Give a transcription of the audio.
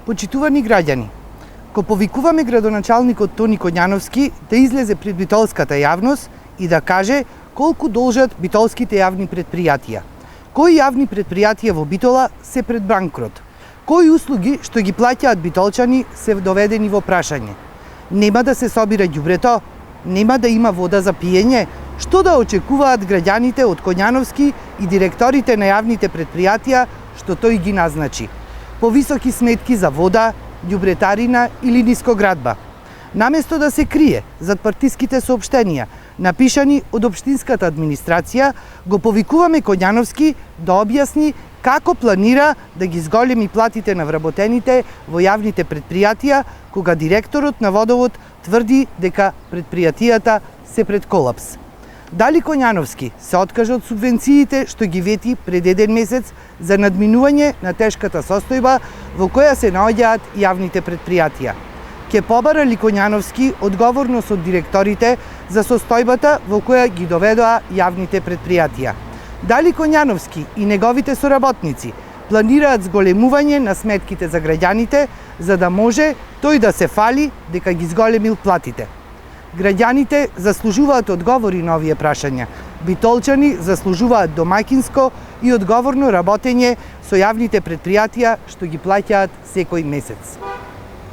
Почитувани граѓани, го повикуваме градоначалникот Тони Коњановски да излезе пред битолската јавност и да каже колку должат битолските јавни предпријатија. Кои јавни предпријатија во Битола се пред банкрот? Кои услуги што ги плаќаат битолчани се доведени во прашање? Нема да се собира ѓубрето? Нема да има вода за пиење? Што да очекуваат граѓаните од Коњановски и директорите на јавните предпријатија што тој ги назначи? Повисоки сметки за вода, ѓубретарина или нискоградба. Наместо да се крие зад партиските соопштенија, напишани од општинската администрација, го повикуваме Коњановски да објасни како планира да ги зголеми платите на вработените во јавните предпријатија, кога директорот на Водовод тврди дека предпријатијата се пред колапс. Дали Коњановски се откажа од субвенциите што ги вети пред 1 месец за надминување на тешката состојба во која се наоѓаат јавните предпријатија? Ке побара ли Коњановски одговорност од директорите за состојбата во која ги доведоа јавните предпријатија? Дали Коњановски и неговите соработници планираат зголемување на сметките за граѓаните, за да може тој да се фали дека ги зголемил платите? Граѓаните заслужуваат одговори на овие прашања. Битолчани заслужуваат домаќинско и одговорно работење со јавните предпријатија што ги плаќаат секој месец.